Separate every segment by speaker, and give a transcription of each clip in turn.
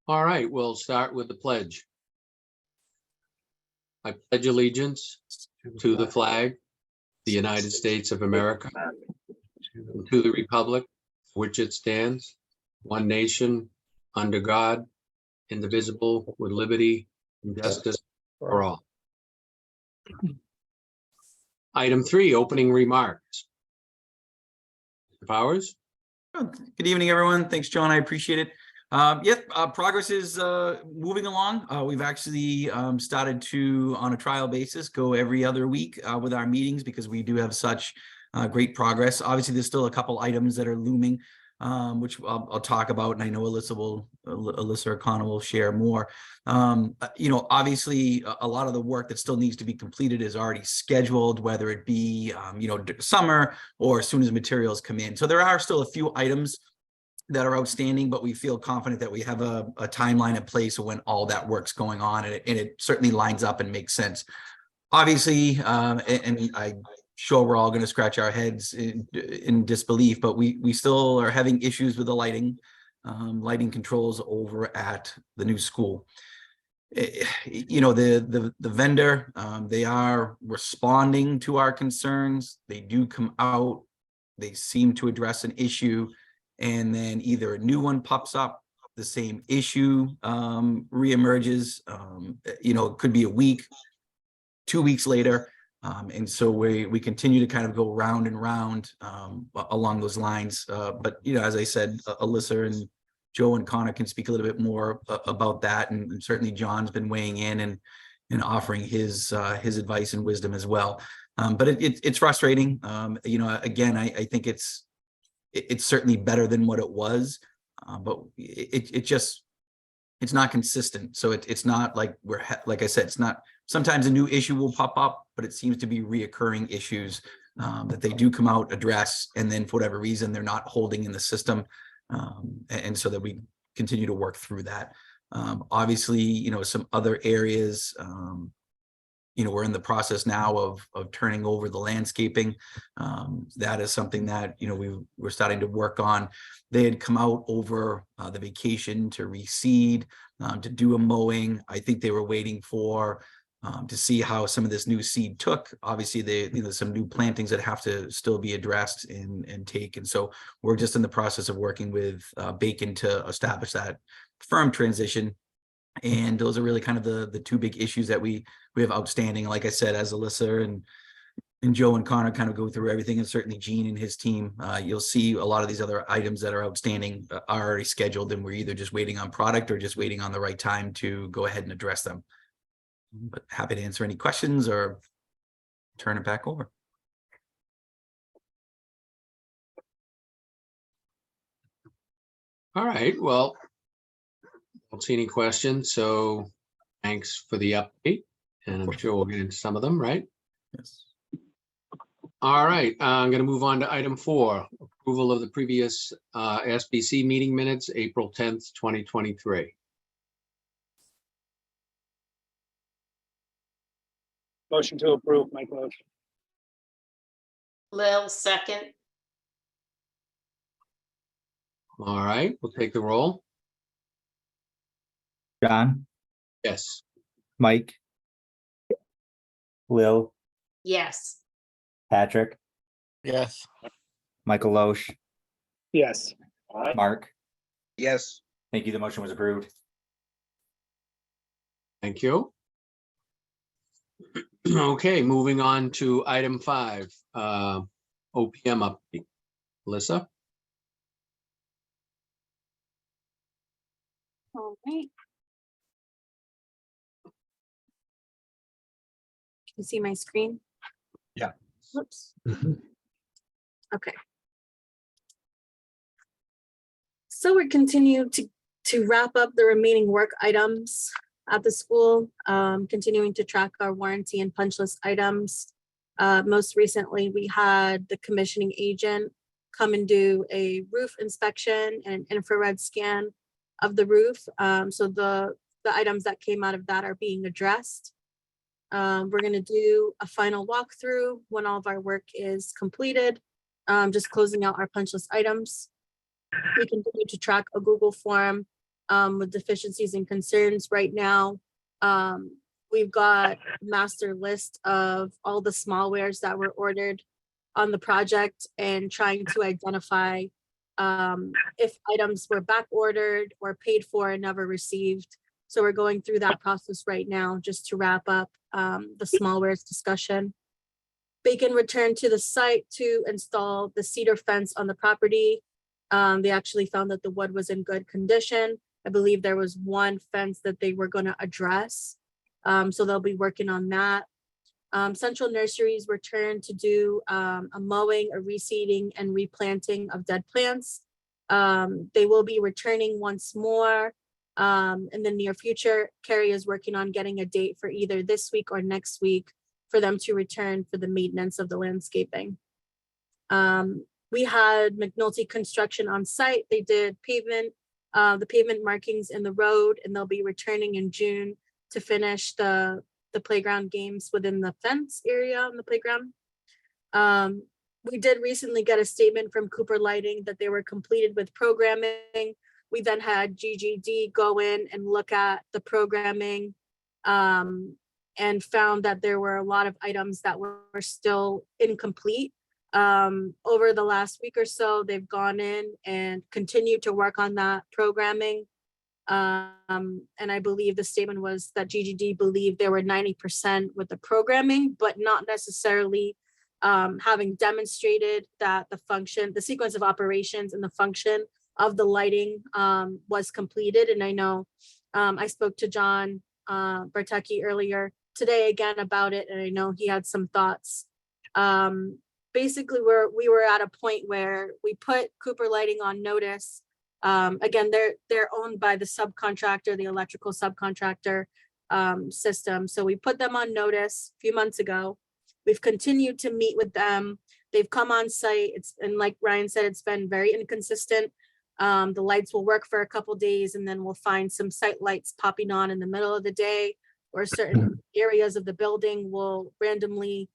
Speaker 1: All right, we'll start with the pledge. I pledge allegiance to the flag, the United States of America, and to the republic for which it stands, one nation, under God, indivisible, with liberty and justice for all. Item 3, opening remarks. Mr. Powers?
Speaker 2: Good evening, everyone. Thanks, John. I appreciate it. Progress is moving along. We've actually started to, on a trial basis, go every other week with our meetings because we do have such great progress. Obviously, there's still a couple items that are looming, which I'll talk about, and I know Alyssa O'Connor will share more. Obviously, a lot of the work that still needs to be completed is already scheduled, whether it be summer or as soon as materials come in. So there are still a few items that are outstanding, but we feel confident that we have a timeline in place of when all that work's going on, and it certainly lines up and makes sense. Obviously, and I'm sure we're all going to scratch our heads in disbelief, but we still are having issues with the lighting controls over at the new school. The vendor, they are responding to our concerns. They do come out, they seem to address an issue, and then either a new one pops up, the same issue reemerges. It could be a week, 2 weeks later. And so we continue to kind of go round and round along those lines. But as I said, Alyssa and Joe and Connor can speak a little bit more about that. And certainly John's been weighing in and offering his advice and wisdom as well. But it's frustrating. Again, I think it's certainly better than what it was, but it's not consistent. So it's not like like I said, it's not, sometimes a new issue will pop up, but it seems to be reoccurring issues that they do come out, address, and then for whatever reason, they're not holding in the system. And so that we continue to work through that. Obviously, some other areas, we're in the process now of turning over the landscaping. That is something that, we're starting to work on. They had come out over the vacation to reseed, to do a mowing. I think they were waiting for to see how some of this new seed took. Obviously, there's some new plantings that have to still be addressed and taken. So we're just in the process of working with Bacon to establish that firm transition. And those are really kind of the two big issues that we have outstanding. Like I said, as Alyssa and Joe and Connor kind of go through everything, and certainly Gene and his team, you'll see a lot of these other items that are outstanding are already scheduled, and we're either just waiting on product or just waiting on the right time to go ahead and address them. But happy to answer any questions or turn it back over.
Speaker 1: All right, well, I don't see any questions, so thanks for the update, and I'm sure we'll get into some of them, right?
Speaker 2: Yes.
Speaker 1: All right, I'm going to move on to item 4, approval of the previous SBC meeting minutes, April 10th, 2023.
Speaker 3: Motion to approve, Mike Loach.
Speaker 4: Lil, second.
Speaker 1: All right, we'll take the roll.
Speaker 5: John,
Speaker 1: Yes.
Speaker 5: Mike, Lil,
Speaker 4: Yes.
Speaker 5: Patrick,
Speaker 6: Yes.
Speaker 5: Michael Loesch,
Speaker 3: Yes.
Speaker 5: Mark.
Speaker 6: Yes.
Speaker 5: Thank you. The motion was approved.
Speaker 1: Thank you. Okay, moving on to item 5, OPM update. Alyssa?
Speaker 7: All right. Can you see my screen?
Speaker 6: Yeah.
Speaker 7: Whoops. Okay. So we continue to wrap up the remaining work items at the school, continuing to track our warranty and punch list items. Most recently, we had the commissioning agent come and do a roof inspection and an infrared scan of the roof. So the items that came out of that are being addressed. We're going to do a final walkthrough when all of our work is completed, just closing out our punch list items. We continue to track a Google form with deficiencies and concerns right now. We've got master list of all the smallwares that were ordered on the project and trying to identify if items were back ordered or paid for and never received. So we're going through that process right now just to wrap up the smallwares discussion. Bacon returned to the site to install the cedar fence on the property. They actually found that the wood was in good condition. I believe there was one fence that they were going to address. So they'll be working on that. Central Nurseries returned to do a mowing, a reseeding, and replanting of dead plants. They will be returning once more in the near future. Carrie is working on getting a date for either this week or next week for them to return for the maintenance of the landscaping. We had McNulty Construction on site. They did pavement, the pavement markings in the road, and they'll be returning in June to finish the playground games within the fence area on the playground. We did recently get a statement from Cooper Lighting that they were completed with programming. We then had GGD go in and look at the programming and found that there were a lot of items that were still incomplete. Over the last week or so, they've gone in and continued to work on that programming. And I believe the statement was that GGD believed they were 90% with the programming, but not necessarily having demonstrated that the sequence of operations and the function of the lighting was completed. And I know I spoke to John Bertecki earlier today again about it, and I know he had some thoughts. Basically, we were at a point where we put Cooper Lighting on notice. Again, they're owned by the subcontractor, the electrical subcontractor system. So we put them on notice a few months ago. We've continued to meet with them. They've come on site. And like Ryan said, it's been very inconsistent. The lights will work for a couple days, and then we'll find some site lights popping on in the middle of the day, or certain areas of the building will randomly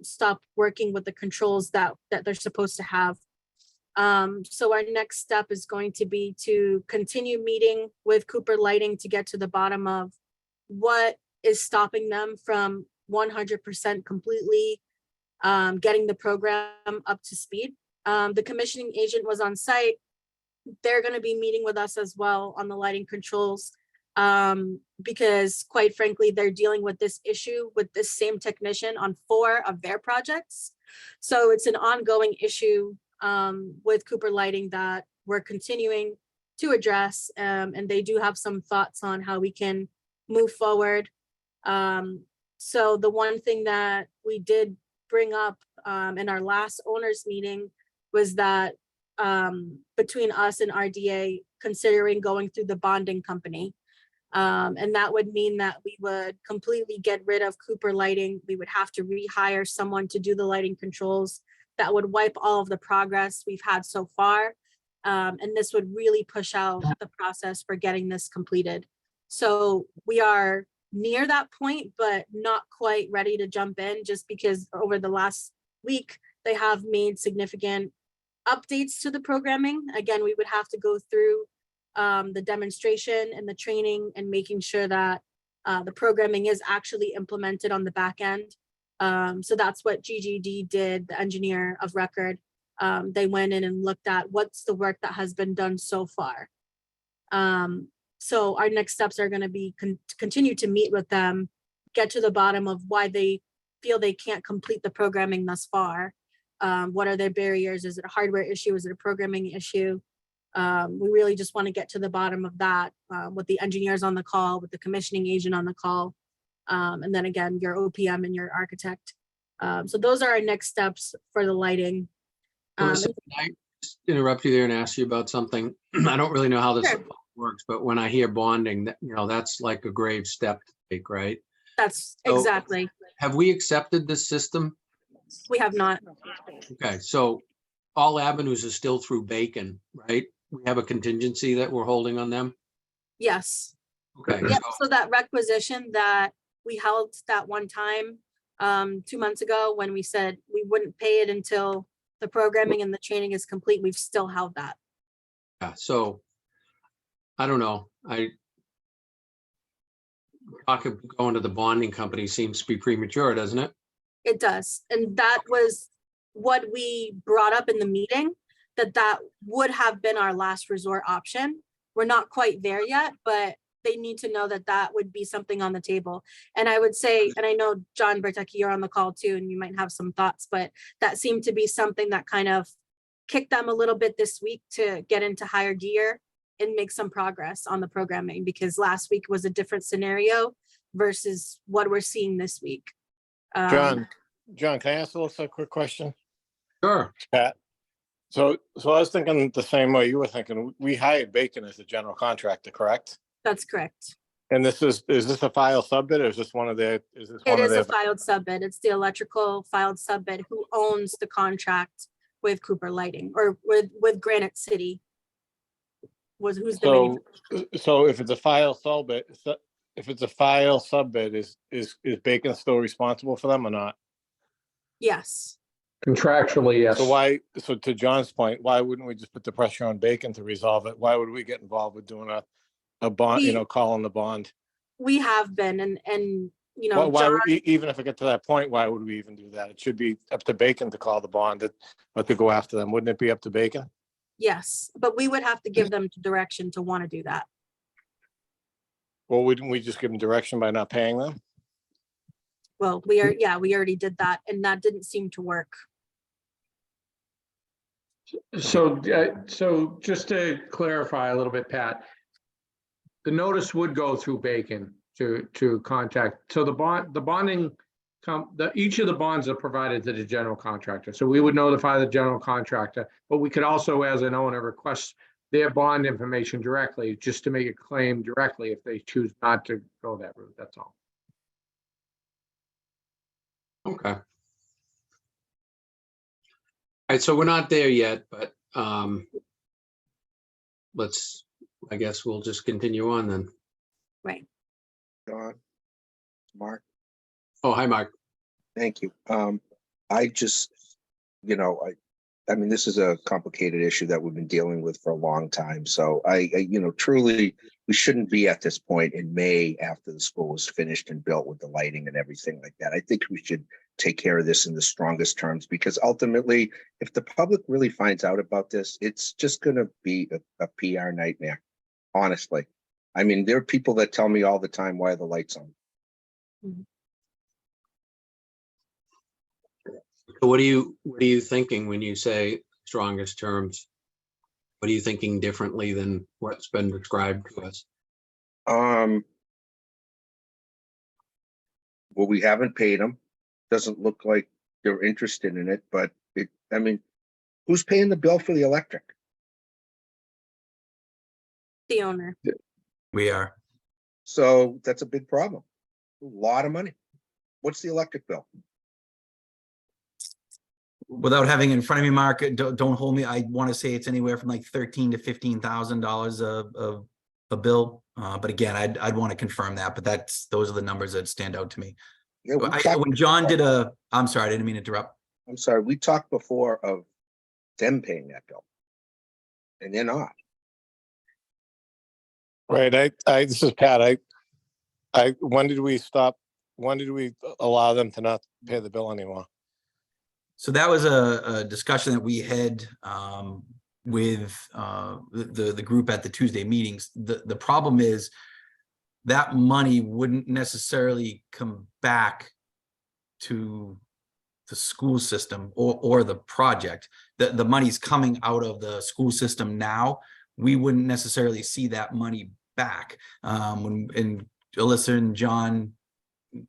Speaker 7: stop working with the controls that they're supposed to have. So our next step is going to be to continue meeting with Cooper Lighting to get to the bottom of what is stopping them from 100% completely getting the program up to speed. The commissioning agent was on site. They're going to be meeting with us as well on the lighting controls because quite frankly, they're dealing with this issue with this same technician on 4 of their projects. So it's an ongoing issue with Cooper Lighting that we're continuing to address, and they do have some thoughts on how we can move forward. So the one thing that we did bring up in our last owners meeting was that between us and RDA, considering going through the bonding company. And that would mean that we would completely get rid of Cooper Lighting. We would have to rehire someone to do the lighting controls. That would wipe all of the progress we've had so far. And this would really push out the process for getting this completed. So we are near that point, but not quite ready to jump in, just because over the last week, they have made significant updates to the programming. Again, we would have to go through the demonstration and the training and making sure that the programming is actually implemented on the back end. So that's what GGD did, the engineer of record. They went in and looked at what's the work that has been done so far. So our next steps are going to be continue to meet with them, get to the bottom of why they feel they can't complete the programming thus far. What are their barriers? Is it a hardware issue? Is it a programming issue? We really just want to get to the bottom of that with the engineers on the call, with the commissioning agent on the call, and then again, your OPM and your architect. So those are our next steps for the lighting.
Speaker 1: Melissa, can I just interrupt you there and ask you about something? I don't really know how this
Speaker 7: Sure.
Speaker 1: works, but when I hear bonding, that's like a grave step to take, right?
Speaker 7: That's
Speaker 1: So-
Speaker 7: exactly.
Speaker 1: Have we accepted this system?
Speaker 7: We have not.
Speaker 1: Okay, so all avenues are still through Bacon, right? We have a contingency that we're holding on them?
Speaker 7: Yes.
Speaker 1: Okay,
Speaker 7: Yep.
Speaker 1: so-
Speaker 7: So that requisition that we held that one time 2 months ago, when we said we wouldn't pay it until the programming and the training is complete, we've still held that.
Speaker 1: yeah, so I don't know. Going to the bonding company seems to be premature, doesn't it?
Speaker 7: It does. And that was what we brought up in the meeting, that would have been our last resort option. We're not quite there yet, but they need to know that would be something on the table. And I would say, and I know John Bertecki, you're on the call too, and you might have some thoughts, but that seemed to be something that kind of kicked them a little bit this week to get into higher gear and make some progress on the programming, because last week was a different scenario versus what we're seeing this week.
Speaker 6: John, can I ask a quick question?
Speaker 1: Sure.
Speaker 6: Pat? So I was thinking the same way you were thinking. We hired Bacon as the general contractor, correct?
Speaker 7: That's correct.
Speaker 6: And is this a file subbid or is this one of their, is this
Speaker 7: It
Speaker 6: one of
Speaker 7: is a
Speaker 6: their?
Speaker 7: filed subbid. It's the electrical filed subbid who owns the contract with Cooper Lighting, or with Granite City. Who's the
Speaker 6: So if it's a file subbid, is Bacon still responsible for them or not?
Speaker 7: yes.
Speaker 8: Contractually, yes.
Speaker 6: So to John's point, why wouldn't we just put the pressure on Bacon to resolve it? Why would we get involved with doing a bond, calling the bond?
Speaker 7: We have been, and John,
Speaker 6: Even if it get to that point, why would we even do that? It should be up to Bacon to call the bond, or to go after them. Wouldn't it be up to Bacon?
Speaker 7: yes, but we would have to give them direction to want to do that.
Speaker 6: Well, wouldn't we just give them direction by not paying them?
Speaker 7: Well, we already did that, and that didn't seem to work.
Speaker 8: So just to clarify a little bit, Pat, the notice would go through Bacon to contact. So each of the bonds are provided to the general contractor. So we would notify the general contractor, but we could also, as an owner, request their bond information directly, just to make a claim directly if they choose not to go that route. That's all.
Speaker 1: Okay. All right, so we're not there yet, but I guess we'll just continue on then.
Speaker 7: Right.
Speaker 9: John, Mark,
Speaker 1: Oh, hi, Mark.
Speaker 9: thank you. I just, I mean, this is a complicated issue that we've been dealing with for a long time. So I truly, we shouldn't be at this point in May after the school is finished and built with the lighting and everything like that. I think we should take care of this in the strongest terms, because ultimately, if the public really finds out about this, it's just going to be a PR nightmare. Honestly, I mean, there are people that tell me all the time, why are the lights on?
Speaker 1: So what are you thinking when you say strongest terms? What are you thinking differently than what's been described to us?
Speaker 9: Well, we haven't paid them. Doesn't look like they're interested in it, but I mean, who's paying the bill for the electric?
Speaker 7: The owner.
Speaker 2: We are.
Speaker 9: So that's a big problem. A lot of money. What's the electric bill?
Speaker 2: Without having it in front of me, Mark, don't hold me. I want to say it's anywhere from like $13,000 to $15,000 of a bill. But again, I'd want to confirm that. But those are the numbers that stand out to me.
Speaker 9: Yeah,
Speaker 2: When John did I'm sorry, I didn't mean to interrupt.
Speaker 9: I'm sorry, we talked before of them paying that bill, and they're not.
Speaker 6: Right. This is Pat. When did we allow them to not pay the bill anymore?
Speaker 2: So that was a discussion that we had with the group at the Tuesday meetings. The problem is that money wouldn't necessarily come back to the school system or the project. The money's coming out of the school system now. We wouldn't necessarily see that money back. And Alyssa and John,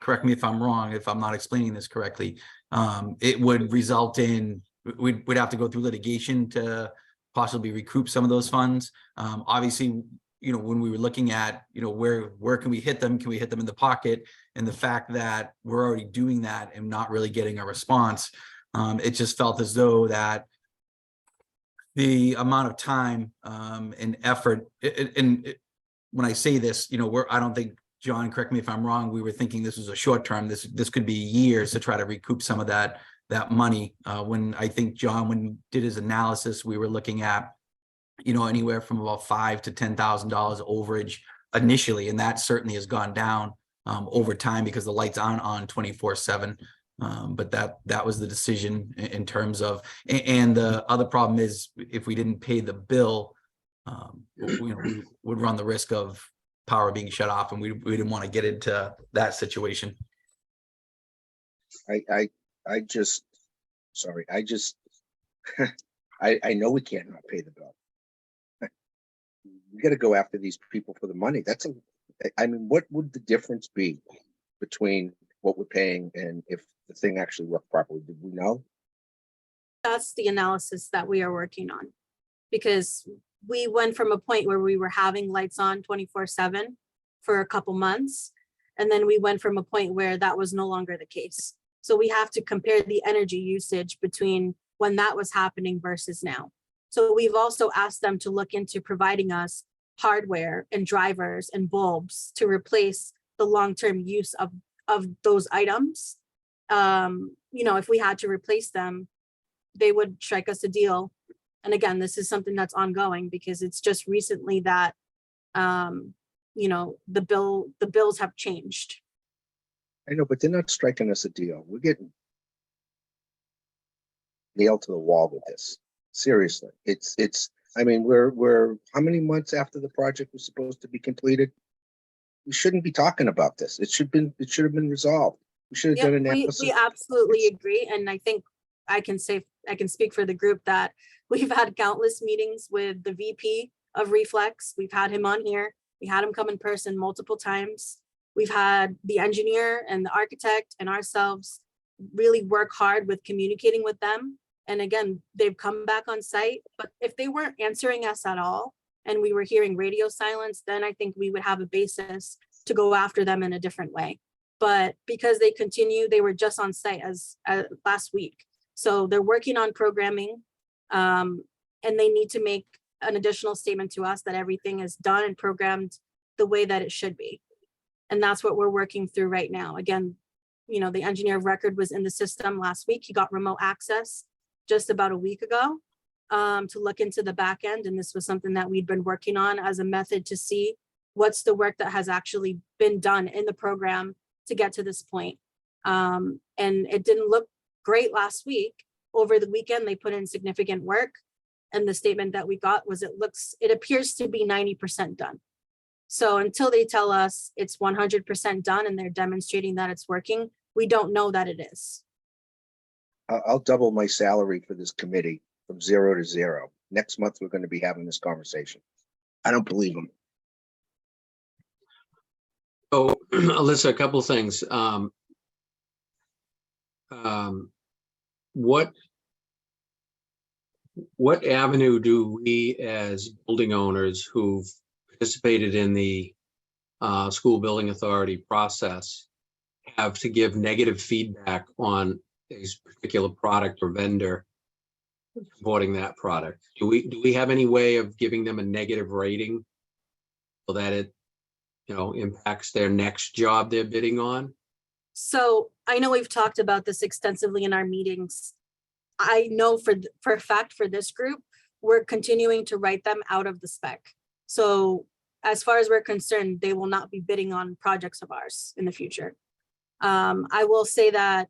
Speaker 2: correct me if I'm wrong, if I'm not explaining this correctly, it would result in, we'd have to go through litigation to possibly recoup some of those funds. Obviously, when we were looking at, where can we hit them? Can we hit them in the pocket? And the fact that we're already doing that and not really getting a response, it just felt as though that the amount of time and effort, when I say this, I don't think, John, correct me if I'm wrong, we were thinking this was a short term. This could be years to try to recoup some of that money. When I think John, when did his analysis, we were looking at anywhere from about $5,000 to $10,000 overage initially, and that certainly has gone down over time because the lights aren't on 24/7. But that was the decision in terms of, and the other problem is if we didn't pay the bill, we would run the risk of power being shut off, and we didn't want to get into that situation.
Speaker 9: I just, sorry, I know we can't not pay the bill. We got to go after these people for the money. I mean, what would the difference be between what we're paying and if the thing actually worked properly? Did we know?
Speaker 7: That's the analysis that we are working on. Because we went from a point where we were having lights on 24/7 for a couple months. And then we went from a point where that was no longer the case. So we have to compare the energy usage between when that was happening versus now. So we've also asked them to look into providing us hardware and drivers and bulbs to replace the long-term use of those items. If we had to replace them, they would strike us a deal. And again, this is something that's ongoing because it's just recently that, the bills have changed.
Speaker 9: I know, but they're not striking us a deal. We're getting nailed to the wall with this. Seriously, I mean, we're how many months after the project was supposed to be completed? We shouldn't be talking about this. It should have been resolved. We should have done an analysis.
Speaker 7: We absolutely agree. And I think I can speak for the group that we've had countless meetings with the VP of Reflex. We've had him on here. We had him come in person multiple times. We've had the engineer and the architect and ourselves really work hard with communicating with them. And again, they've come back on site, but if they weren't answering us at all and we were hearing radio silence, then I think we would have a basis to go after them in a different way. But because they continue, they were just on site as last week. So they're working on programming, and they need to make an additional statement to us that everything is done and programmed the way that it should be. And that's what we're working through right now. Again, the engineer of record was in the system last week. He got remote access just about a week ago to look into the back end. And this was something that we'd been working on as a method to see what's the work that has actually been done in the program to get to this point. And it didn't look great last week. Over the weekend, they put in significant work. And the statement that we got was it appears to be 90% done. So until they tell us it's 100% done and they're demonstrating that it's working, we don't know that it is.
Speaker 9: I'll double my salary for this committee from 0 to 0. Next month, we're going to be having this conversation. I don't believe them.
Speaker 1: So, Alyssa, a couple of things. What avenue do we as building owners who've participated in the school building authority process have to give negative feedback on a particular product or vendor supporting that product? Do we have any way of giving them a negative rating so that it impacts their next job they're bidding on?
Speaker 7: So I know we've talked about this extensively in our meetings. I know for a fact for this group, we're continuing to write them out of the spec. So as far as we're concerned, they will not be bidding on projects of ours in the future. I will say that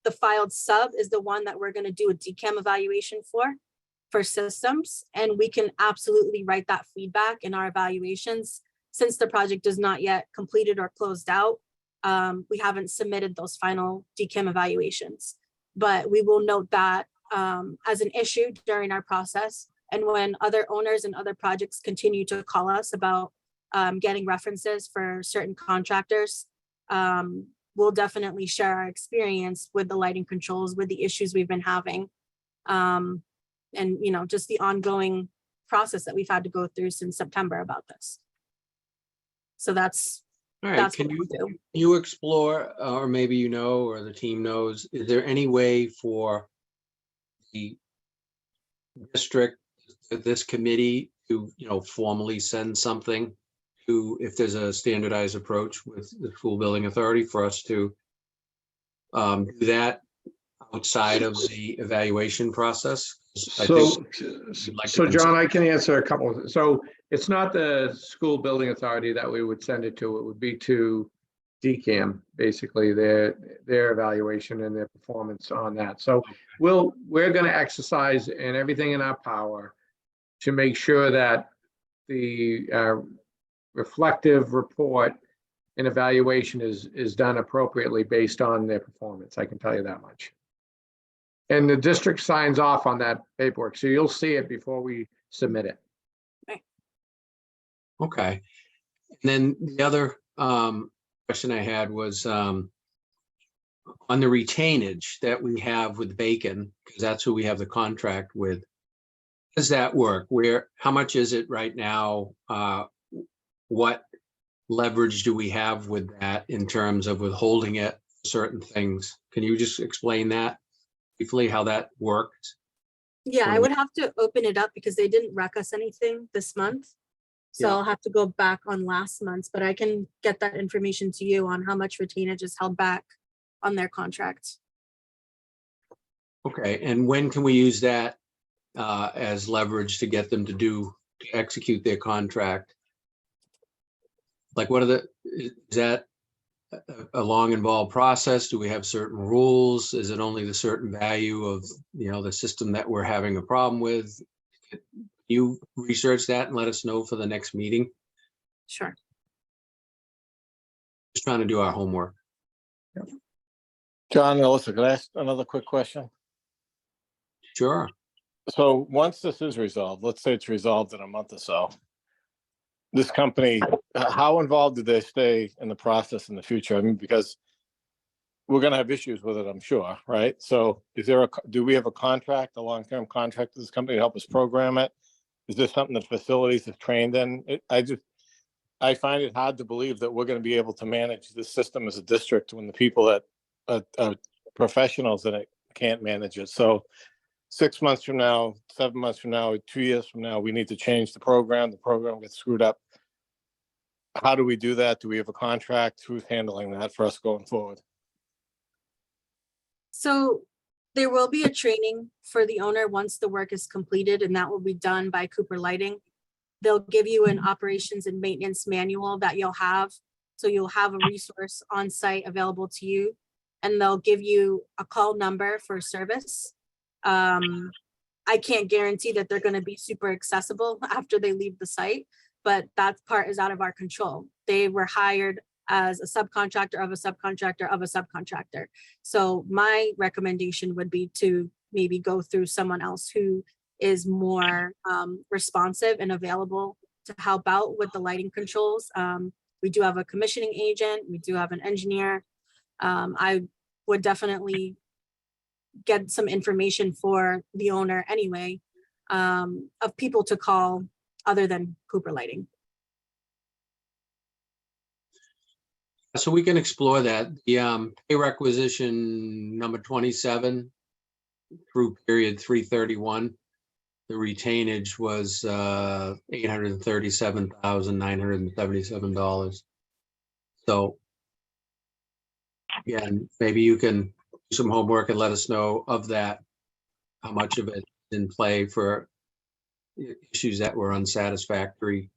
Speaker 7: the filed sub is the one that we're going to do a DCAM evaluation for systems. And we can absolutely write that feedback in our evaluations. Since the project is not yet completed or closed out, we haven't submitted those final DCAM evaluations. But we will note that as an issue during our process. And when other owners and other projects continue to call us about getting references for certain contractors, we'll definitely share our experience with the lighting controls, with the issues we've been having. And, just the ongoing process that we've had to go through since September about this. So that's
Speaker 1: All right,
Speaker 7: That's
Speaker 1: can
Speaker 7: what we'll do.
Speaker 1: you explore, or maybe or the team knows, is there any way for the district, this committee to, formally send something to, if there's a standardized approach with the school building authority, for us to do that outside of the evaluation process? I
Speaker 8: So,
Speaker 1: think we'd like to
Speaker 8: so
Speaker 1: consider-
Speaker 8: John, I can answer a couple. So it's not the school building authority that we would send it to. It would be to DCAM, basically their evaluation and their performance on that. So we're going to exercise and everything in our power to make sure that the reflective report and evaluation is done appropriately based on their performance. I can tell you that much. And the district signs off on that paperwork, so you'll see it before we submit it.
Speaker 1: Okay. And then the other question I had was on the retainage that we have with Bacon, because that's who we have the contract with. How does that work? How much is it right now? What leverage do we have with that in terms of withholding it, certain things? Can you just explain that briefly, how that works?
Speaker 7: Yeah, I would have to open it up because they didn't rec us anything this month. So
Speaker 1: Yeah.
Speaker 7: I'll have to go back on last month's, but I can get that information to you on how much retainage is held back on their contract.
Speaker 1: Okay, and when can we use that as leverage to get them to execute their contract? Like, is that a long involved process? Do we have certain rules? Is it only the certain value of, the system that we're having a problem with? You research that and let us know for the next meeting.
Speaker 7: Sure.
Speaker 1: Just trying to do our homework.
Speaker 6: John and Alyssa, could I ask another quick question?
Speaker 1: Sure.
Speaker 6: So once this is resolved, let's say it's resolved in a month or so, this company, how involved do they stay in the process in the future? I mean, because we're going to have issues with it, I'm sure, right? So do we have a contract, a long-term contract with this company to help us program it? Is this something that facilities have trained in? I find it hard to believe that we're going to be able to manage this system as a district when the people that are professionals in it can't manage it. So 6 months from now, 7 months from now, 2 years from now, we need to change the program gets screwed up. How do we do that? Do we have a contract? Who's handling that for us going forward?
Speaker 7: So there will be a training for the owner once the work is completed, and that will be done by Cooper Lighting. They'll give you an operations and maintenance manual that you'll have. So you'll have a resource on site available to you, and they'll give you a call number for service. I can't guarantee that they're going to be super accessible after they leave the site, but that part is out of our control. They were hired as a subcontractor of a subcontractor of a subcontractor. So my recommendation would be to maybe go through someone else who is more responsive and available to help out with the lighting controls. We do have a commissioning agent. We do have an engineer. I would definitely get some information for the owner anyway, of people to call other than Cooper Lighting.
Speaker 1: So we can explore that. The pay requisition number 27 through period 331, the retainage was $837,977. So again, maybe you can do some homework and let us know of that, how much of it is in play for issues that were unsatisfactory,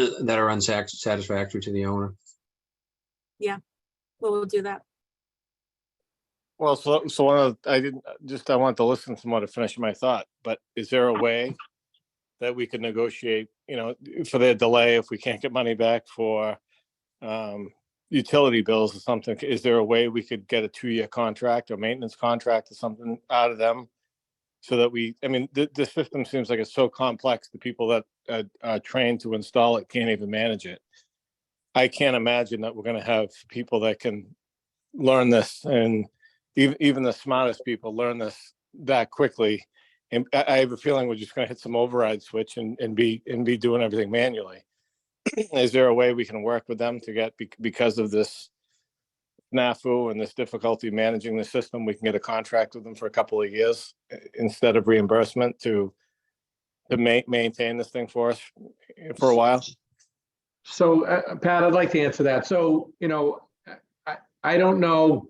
Speaker 1: that are unsatisfactory to the owner.
Speaker 7: We'll do that.
Speaker 6: Well, so I want to listen some more to finish my thought, but is there a way that we could negotiate, for their delay, if we can't get money back for utility bills or something? Is there a way we could get a 2-year contract or maintenance contract or something out of them? So that the system seems like it's so complex, the people that are trained to install it can't even manage it. I can't imagine that we're going to have people that can learn this, and even the smartest people learn this that quickly. And I have a feeling we're just going to hit some override switch and be doing everything manually. Is there a way we can work with them to get, because of this snafu and this difficulty managing the system, we can get a contract with them for a couple of years instead of reimbursement to maintain this thing for us for a while?
Speaker 8: So Pat, I'd like to answer that. So, I don't know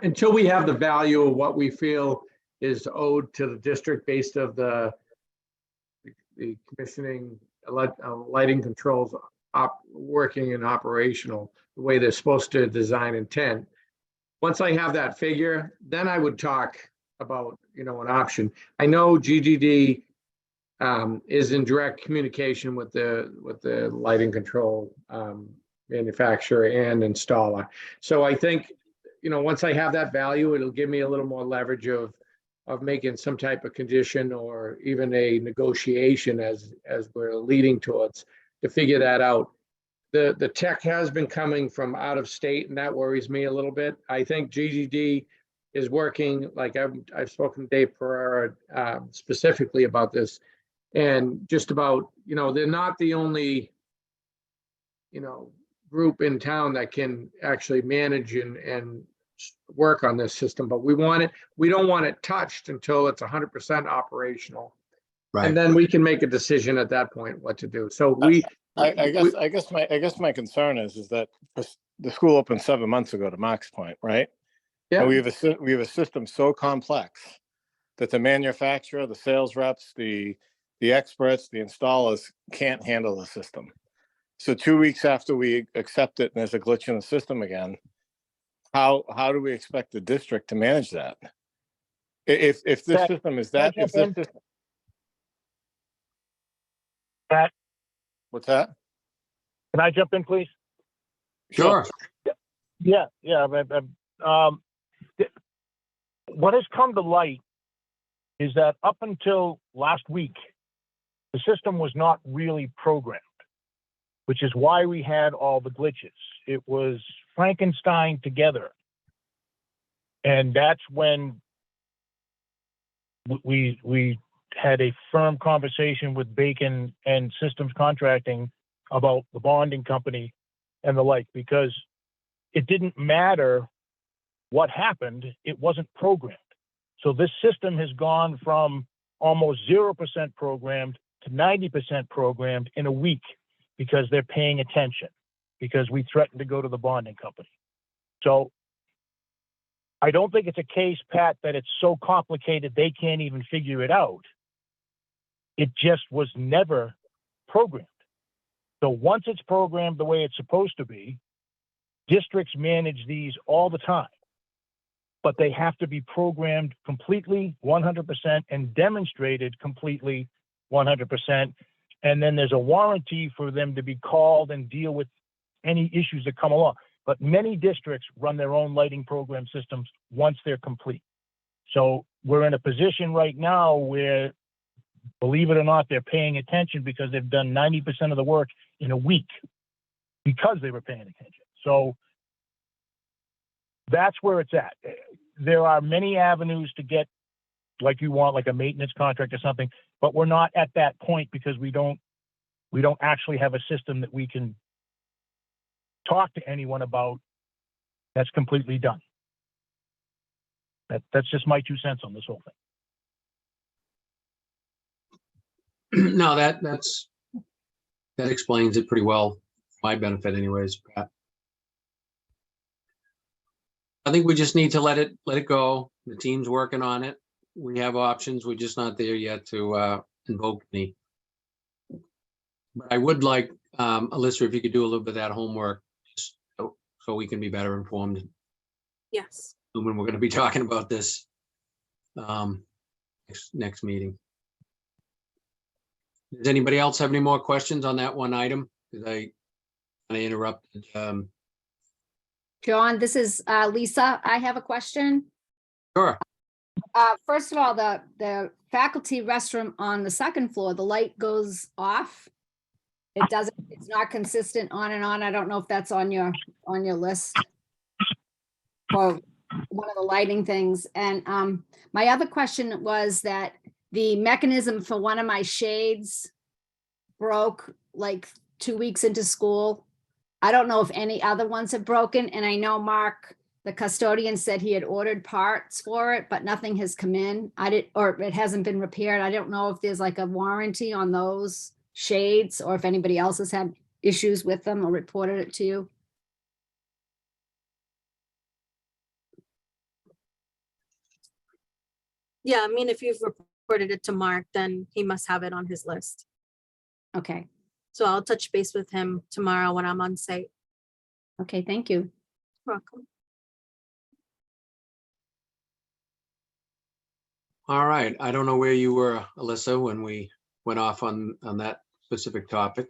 Speaker 8: until we have the value of what we feel is owed to the district based of the commissioning, lighting controls working and operational, the way they're supposed to design intent. Once I have that figure, then I would talk about, an option. I know GGD is in direct communication with the lighting control manufacturer and installer. So I think, once I have that value, it'll give me a little more leverage of making some type of condition or even a negotiation as we're leading towards to figure that out. The tech has been coming from out of state, and that worries me a little bit. I think GGD is working, like I've spoken to Dave Pereira specifically about this, and just about, they're not the only, group in town that can actually manage and work on this system, but we don't want it touched until it's 100% operational.
Speaker 1: Right.
Speaker 8: And then we can make a decision at that point what to do. So
Speaker 6: I guess my concern is that the school opened 7 months ago, to Mark's point, right?
Speaker 8: Yeah.
Speaker 6: And we have a system so complex that the manufacturer, the sales reps, the experts, the installers can't handle the system. So 2 weeks after we accept it and there's a glitch in the system again, how do we expect the district to manage that? If this system is that, if this system,
Speaker 10: Pat,
Speaker 6: what's that?
Speaker 10: can I jump in, please?
Speaker 1: Sure.
Speaker 10: Yeah. What has come to light is that up until last week, the system was not really programmed, which is why we had all the glitches. It was Frankenstein together. And that's when we had a firm conversation with Bacon and Systems Contracting about the bonding company and the like, because it didn't matter what happened, it wasn't programmed. So this system has gone from almost 0% programmed to 90% programmed in a week because they're paying attention, because we threatened to go to the bonding company. So I don't think it's a case, Pat, that it's so complicated they can't even figure it out. It just was never programmed. So once it's programmed the way it's supposed to be, districts manage these all the time, but they have to be programmed completely 100% and demonstrated completely 100%. And then there's a warranty for them to be called and deal with any issues that come along. But many districts run their own lighting program systems once they're complete. So we're in a position right now where, believe it or not, they're paying attention because they've done 90% of the work in a week because they were paying attention. So that's where it's at. There are many avenues to get, like you want, like a maintenance contract or something, but we're not at that point because we don't actually have a system that we can talk to anyone about that's completely done. That's just my 2 cents on this whole thing.
Speaker 1: No, that explains it pretty well. My benefit anyways, Pat. I think we just need to let it go. The team's working on it. We have options. We're just not there yet to invoke any. But I would like, Alyssa, if you could do a little bit of that homework, just so we can be better informed
Speaker 7: Yes.
Speaker 1: when we're going to be talking about this next meeting. Does anybody else have any more questions on that one item? Because I interrupted.
Speaker 11: John, this is Lisa. I have a question.
Speaker 1: Sure.
Speaker 11: First of all, the faculty restroom on the second floor, the light goes off. It's not consistent on and on. I don't know if that's on your list for one of the lighting things. And my other question was that the mechanism for one of my shades broke like 2 weeks into school. I don't know if any other ones have broken. And I know Mark, the custodian, said he had ordered parts for it, but nothing has come in. Or it hasn't been repaired. I don't know if there's like a warranty on those shades or if anybody else has had issues with them or reported it to you.
Speaker 7: Yeah, I mean, if you've reported it to Mark, then he must have it on his list.
Speaker 11: Okay,
Speaker 7: So I'll touch base with him tomorrow when I'm on site.
Speaker 11: okay, thank you.
Speaker 7: Welcome.
Speaker 1: All right, I don't know where you were, Alyssa, when we went off on that specific topic.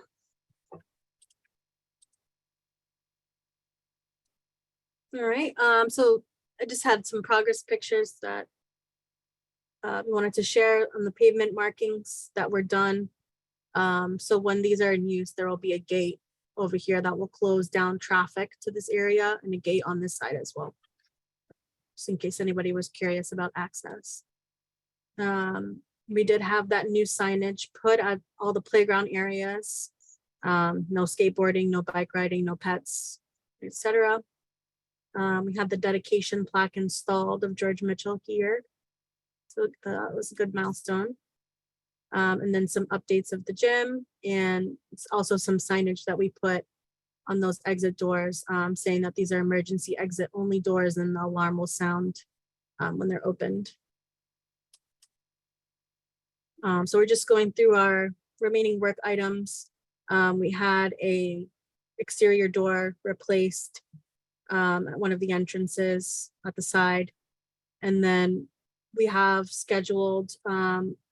Speaker 7: All right, so I just had some progress pictures that we wanted to share on the pavement markings that were done. So when these are in use, there will be a gate over here that will close down traffic to this area and a gate on this side as well. Just in case anybody was curious about access. We did have that new signage put at all the playground areas. No skateboarding, no bike riding, no pets, etc. We had the dedication plaque installed of George Mitchell here. So that was a good milestone. And then some updates of the gym, and it's also some signage that we put on those exit doors, saying that these are emergency exit only doors and the alarm will sound when they're opened. So we're just going through our remaining work items. We had a exterior door replaced at one of the entrances at the side. And then we have scheduled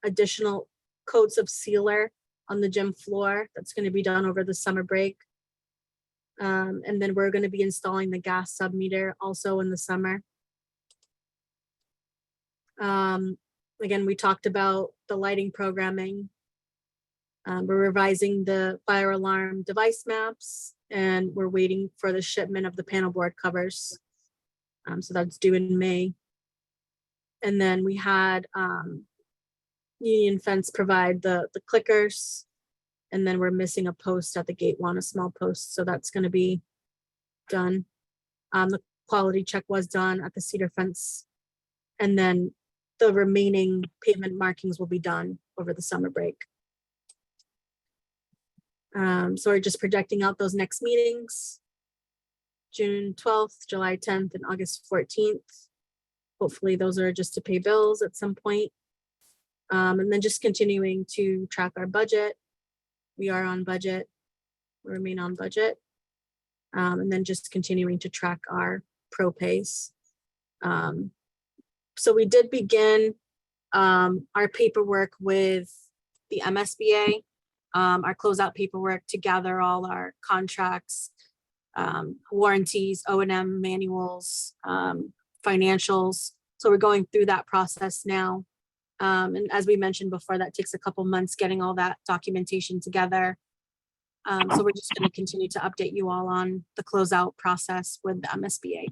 Speaker 7: additional coats of sealer on the gym floor. That's going to be done over the summer break. And then we're going to be installing the gas submeter also in the summer. Again, we talked about the lighting programming. We're revising the fire alarm device maps, and we're waiting for the shipment of the panel board covers. So that's due in May. And then we had Union Fence provide the clickers, and then we're missing a post at the gate one, a small post. So that's going to be done. The quality check was done at the cedar fence, and then the remaining pavement markings will be done over the summer break. So we're just projecting out those next meetings, June 12th, July 10th, and August 14th. Hopefully those are just to pay bills at some point. And then just continuing to track our budget. We are on budget, we remain on budget. And then just continuing to track our pro pays. So we did begin our paperwork with the MSBA, our closeout paperwork to gather all our contracts, warranties, O&M manuals, financials. So we're going through that process now. And as we mentioned before, that takes a couple months getting all that documentation together. So we're just going to continue to update you all on the closeout process with the MSBA.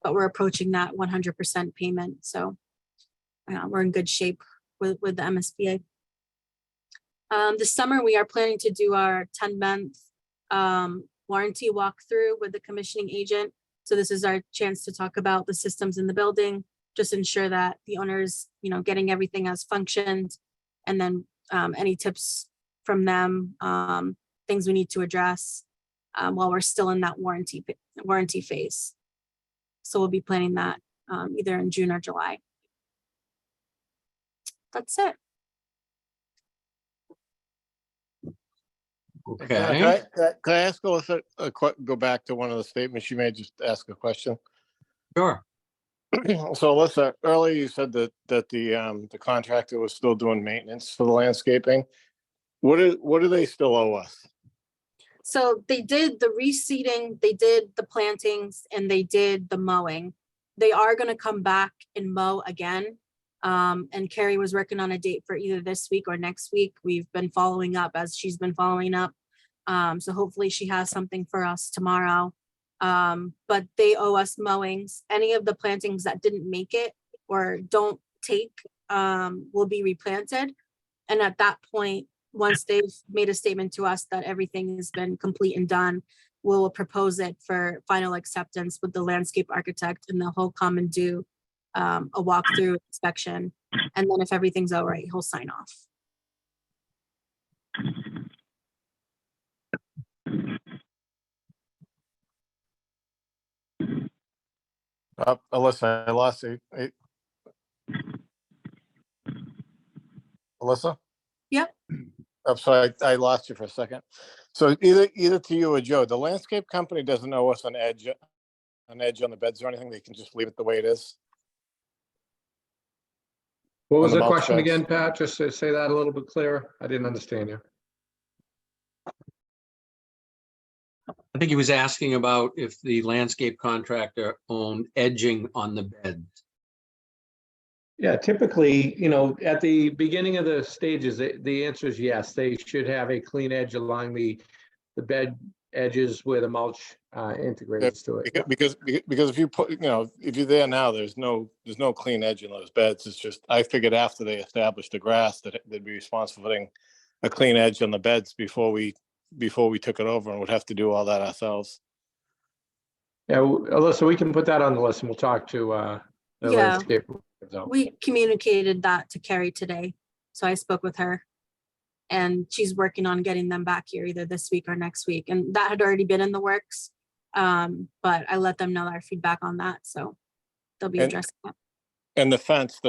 Speaker 7: But we're approaching that 100% payment. So we're in good shape with the MSBA. This summer, we are planning to do our 10-month warranty walkthrough with the commissioning agent. So this is our chance to talk about the systems in the building, just ensure that the owners, getting everything as functioned, and then any tips from them, things we need to address while we're still in that warranty phase. So we'll be planning that either in June or July. That's it.
Speaker 1: Okay,
Speaker 6: Can I ask Alyssa go back to one of the statements you made, just ask a question?
Speaker 1: sure.
Speaker 6: So Alyssa, earlier you said that the contractor was still doing maintenance for the landscaping. What do they still owe us?
Speaker 7: So they did the reseeding, they did the plantings, and they did the mowing. They are going to come back and mow again. And Carrie was working on a date for either this week or next week. We've been following up as she's been following up. So hopefully she has something for us tomorrow. But they owe us mowings. Any of the plantings that didn't make it or don't take will be replanted. And at that point, once they've made a statement to us that everything has been complete and done, we'll propose it for final acceptance with the landscape architect, and they'll come and do a walkthrough inspection. And then if everything's all right, he'll sign off.
Speaker 6: Alyssa, I lost you. Alyssa?
Speaker 7: Yep.
Speaker 6: I'm sorry, I lost you for a second. So either to you or Joe, the landscape company doesn't owe us an edge on the beds or anything. They can just leave it the way it is.
Speaker 8: What was
Speaker 6: On the
Speaker 8: the
Speaker 6: mulch
Speaker 8: question
Speaker 6: beds.
Speaker 8: again, Pat? Just to say that a little bit clearer. I didn't understand you.
Speaker 1: I think he was asking about if the landscape contractor owned edging on the bed.
Speaker 8: Yeah, typically, at the beginning of the stages, the answer is yes. They should have a clean edge along the bed edges where the mulch integrates to it.
Speaker 6: Because if you put, if you're there now, there's no clean edge in those beds. It's just, I figured after they established the grass that they'd be responsible for putting a clean edge on the beds before we took it over and would have to do all that ourselves.
Speaker 8: Yeah, Alyssa, we can put that on the list and we'll talk to the
Speaker 7: Yeah.
Speaker 8: landscape.
Speaker 7: We communicated that to Carrie today, so I spoke with her. And she's working on getting them back here either this week or next week, and that had already been in the works. But I let them know our feedback on that, so they'll be
Speaker 6: And-
Speaker 7: addressing that.
Speaker 6: And the fence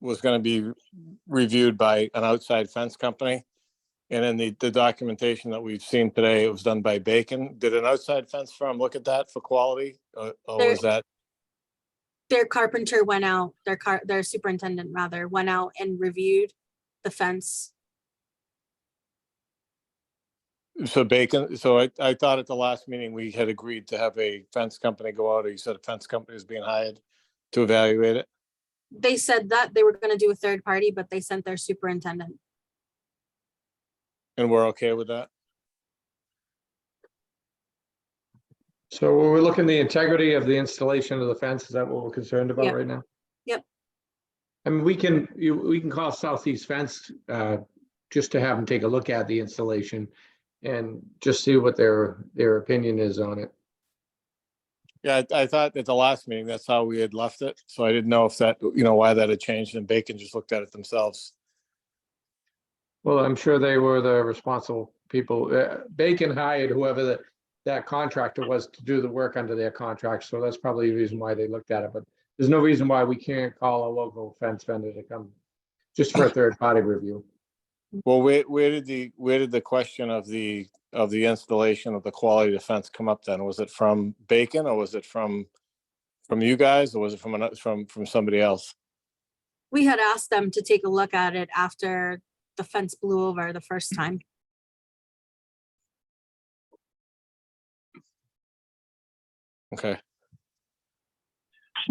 Speaker 6: was going to be reviewed by an outside fence company. And in the documentation that we've seen today, it was done by Bacon. Did an outside fence firm look at that for quality? Or was that?
Speaker 7: Their carpenter went out, their superintendent rather, went out and reviewed the fence.
Speaker 6: So Bacon, so I thought at the last meeting, we had agreed to have a fence company go out, or you said a fence company is being hired to evaluate it?
Speaker 7: They said that they were gonna do a third party, but they sent their superintendent.
Speaker 6: And we're okay with that?
Speaker 8: So we're looking the integrity of the installation of the fence. Is that what we're concerned about
Speaker 7: Yep.
Speaker 8: right now?
Speaker 7: Yep.
Speaker 8: I mean, we can call Southeast Fence just to have them take a look at the installation and just see what their opinion is on it.
Speaker 6: Yeah, I thought at the last meeting, that's how we had left it. So I didn't know if that, why that had changed, and Bacon just looked at it themselves.
Speaker 8: Well, I'm sure they were the responsible people. Bacon hired whoever that contractor was to do the work under their contract. So that's probably the reason why they looked at it. But there's no reason why we can't call a local fence vendor to come just for a third party review.
Speaker 6: Well, where did the question of the installation of the quality of the fence come up then? Was it from Bacon, or was it from you guys, or was it from somebody else?
Speaker 7: We had asked them to take a look at it after the fence blew over the first time.
Speaker 6: Okay.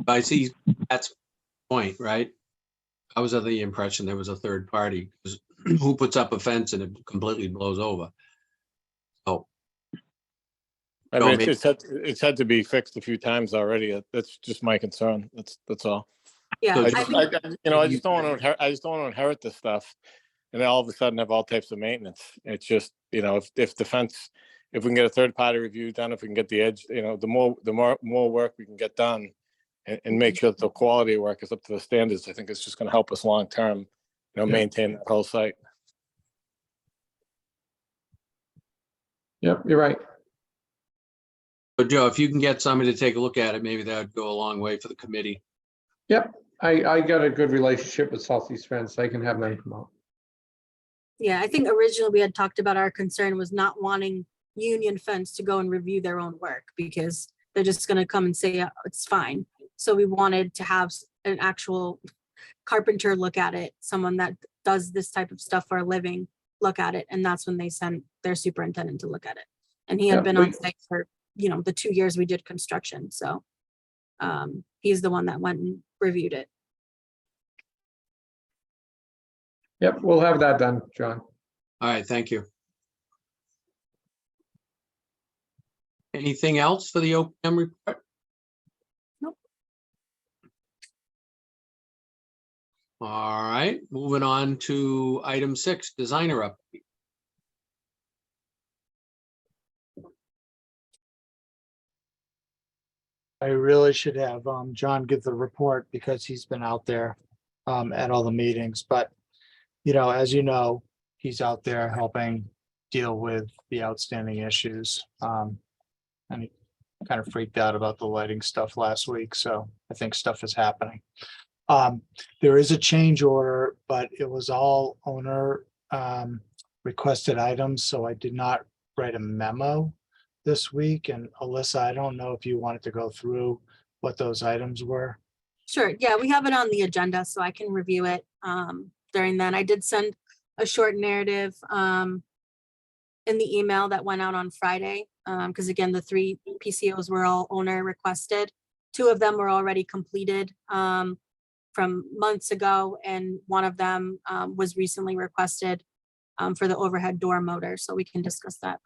Speaker 1: I see that's the point, right? I was of the impression there was a third party, because who puts up a fence and it completely blows over? Oh,
Speaker 6: I
Speaker 1: No,
Speaker 6: mean,
Speaker 1: maybe-
Speaker 6: it's had to be fixed a few times already. That's just my concern. That's all.
Speaker 7: Yeah,
Speaker 1: So
Speaker 6: I
Speaker 1: just-
Speaker 6: just don't want to inherit this stuff, and then all of a sudden have all types of maintenance. It's just, if the fence, if we can get a third party review done, if we can get the edge, the more work we can get done, and make sure that the quality of work is up to the standards, I think it's just going to help us long term, maintain that whole site.
Speaker 8: Yep, you're right.
Speaker 1: But Joe, if you can get somebody to take a look at it, maybe that would go a long way for the committee.
Speaker 8: Yep, I got a good relationship with Southeast Fence. I can have them come out.
Speaker 7: yeah, I think originally we had talked about our concern was not wanting Union Fence to go and review their own work, because they're just gonna come and say, it's fine. So we wanted to have an actual carpenter look at it, someone that does this type of stuff for a living, look at it, and that's when they sent their superintendent to look at it. And he had
Speaker 8: Yeah,
Speaker 7: been on site for, the 2 years we did construction, so he's the one that went and reviewed it.
Speaker 8: Yep, we'll have that done, John.
Speaker 1: All right, thank you. Anything else for the OPM report?
Speaker 7: Nope.
Speaker 1: All right, moving on to item 6, designer update.
Speaker 12: I really should have John give the report, because he's been out there at all the meetings, but as you know, he's out there helping deal with the outstanding issues. And he kind of freaked out about the lighting stuff last week, so I think stuff is happening. There is a change order, but it was all owner requested items, so I did not write a memo this week. And Alyssa, I don't know if you wanted to go through what those items were.
Speaker 7: Sure, yeah, we have it on the agenda, so I can review it during then. I did send a short narrative in the email that went out on Friday, because again, the 3 PCOs were all owner requested. 2 of them were already completed from months ago, and one of them was recently requested for the overhead door motor, so we can discuss that.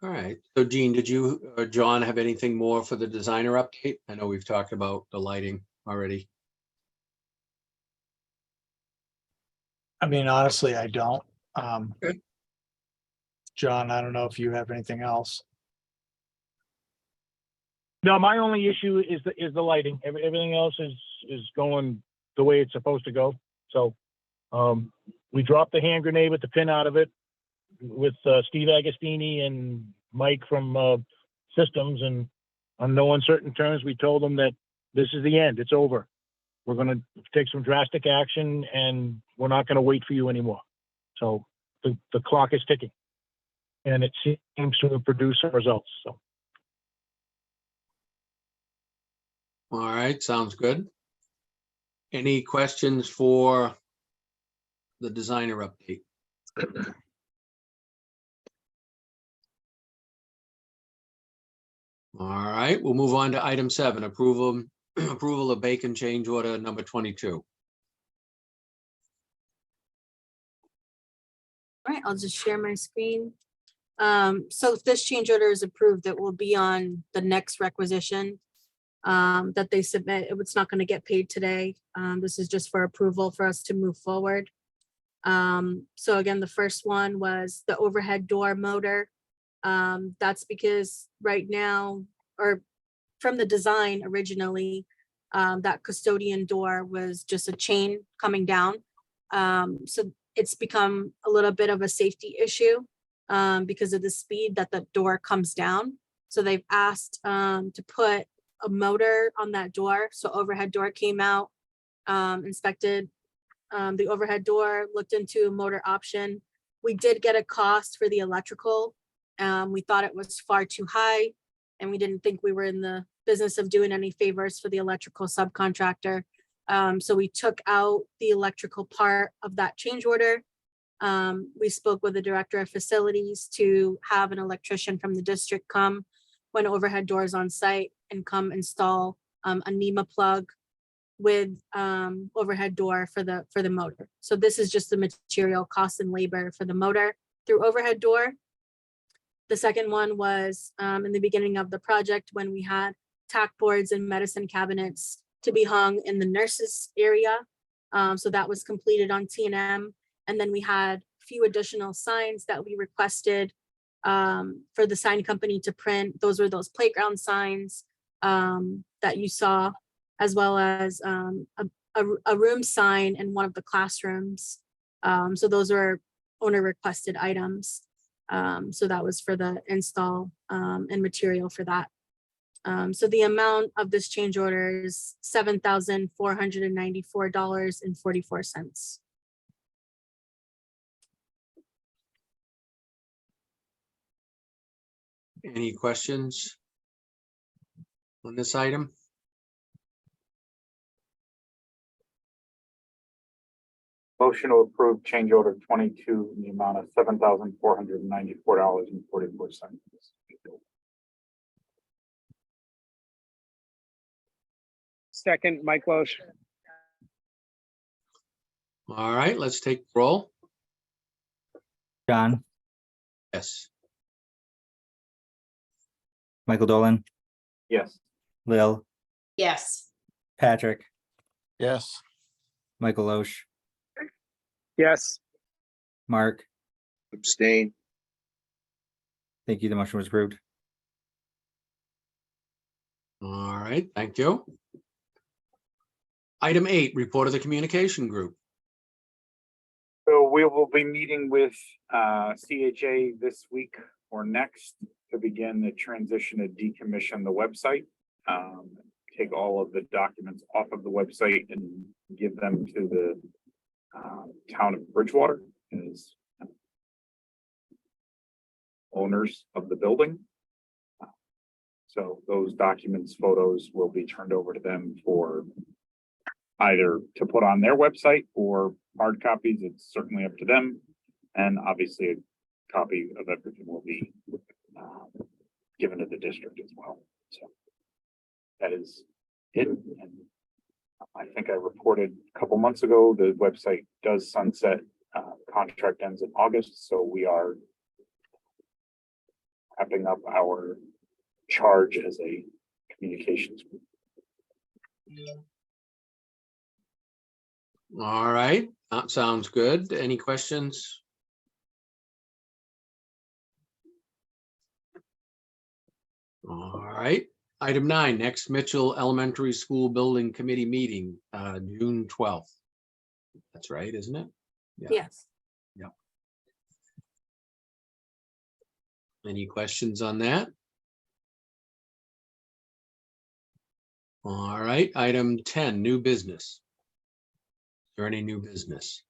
Speaker 1: All right. So Jean, did you or John have anything more for the designer update? I know we've talked about the lighting already.
Speaker 12: I mean, honestly, I don't.
Speaker 1: Okay.
Speaker 12: John, I don't know if you have anything else.
Speaker 10: No, my only issue is the lighting. Everything else is going the way it's supposed to go. So we dropped the hand grenade with the pin out of it with Steve Agostini and Mike from Systems, and on no uncertain terms, we told them that this is the end. It's over. We're going to take some drastic action, and we're not going to wait for you anymore. So the clock is ticking, and it seems to have produced some results. So.
Speaker 1: All right, sounds good. Any questions for the designer update? All right, we'll move on to item 7, approval of Bacon change order number 22.
Speaker 7: All right, I'll just share my screen. So if this change order is approved, it will be on the next requisition that they submit. It's not going to get paid today. This is just for approval for us to move forward. So again, the first one was the overhead door motor. That's because right now, or from the design originally, that custodian door was just a chain coming down. So it's become a little bit of a safety issue because of the speed that the door comes down. So they've asked to put a motor on that door. So overhead door came out, inspected the overhead door, looked into a motor option. We did get a cost for the electrical. We thought it was far too high, and we didn't think we were in the business of doing any favors for the electrical subcontractor. So we took out the electrical part of that change order. We spoke with the director of facilities to have an electrician from the district come when overhead doors on site and come install a NEMA plug with overhead door for the motor. So this is just the material cost and labor for the motor through overhead door. The second one was in the beginning of the project when we had tack boards and medicine cabinets to be hung in the nurses area. So that was completed on T&M. And then we had a few additional signs that we requested for the sign company to print. Those were those playground signs that you saw, as well as a room sign in one of the classrooms. So those are owner requested items. So that was for the install and material for that. So the amount of this change order is $7,494.44.
Speaker 1: Any questions on this item?
Speaker 13: Motion to approve change order 22 in the amount of $7,494.44.
Speaker 3: Second, Mike Loesch.
Speaker 1: All right, let's take roll.
Speaker 5: John,
Speaker 1: Yes.
Speaker 5: Michael Dolan,
Speaker 13: Yes.
Speaker 5: Lil,
Speaker 4: yes,
Speaker 5: Patrick,
Speaker 6: Yes.
Speaker 5: Michael Loesch,
Speaker 3: Yes,
Speaker 5: Mark.
Speaker 9: Abstain.
Speaker 5: Thank you. The motion was approved.
Speaker 1: All right, thank you. Item 8, report of the communication group.
Speaker 13: So we will be meeting with CHA this week or next to begin the transition to decommission the website, take all of the documents off of the website and give them to the town of Bridgewater as owners of the building. So those documents, photos will be turned over to them for either to put on their website or hard copies. It's certainly up to them. And obviously a copy of everything will be given to the district as well. So that is it. And I think I reported a couple months ago, the website does sunset. Contract ends in August, so we are wrapping up our charge as a communications group.
Speaker 1: All right, that sounds good. Any questions? All right, item 9, next Mitchell Elementary School Building Committee meeting, June 12th. That's right, isn't it? Yeah.
Speaker 7: Yes.
Speaker 1: Any questions on that? All right, item 10, new business. Is there any new business?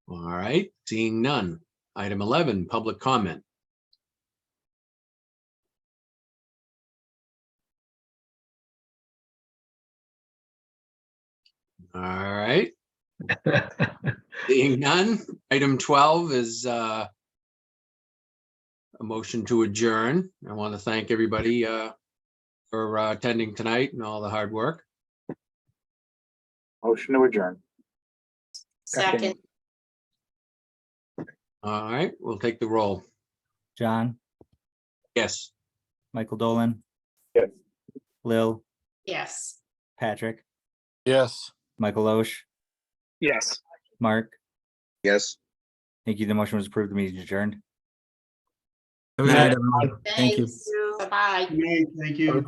Speaker 1: All right, seeing none. Item 11, public comment. All right. Seeing none. Item 12 is a motion to adjourn. I want to thank everybody for attending tonight and all the hard work.
Speaker 13: Motion to adjourn.
Speaker 4: Second,
Speaker 1: All right, we'll take the roll.
Speaker 5: John,
Speaker 1: Yes.
Speaker 5: Michael Dolan,
Speaker 13: Yes.
Speaker 5: Lil,
Speaker 4: yes.
Speaker 5: Patrick,
Speaker 6: Yes.
Speaker 5: Michael Loesch,
Speaker 3: Yes.
Speaker 5: Mark.
Speaker 9: Yes.
Speaker 5: Thank you. The motion was approved. The meeting is adjourned.
Speaker 2: Have a good night, everyone. Thank you.
Speaker 4: Thanks. Bye-bye.
Speaker 12: Thank you.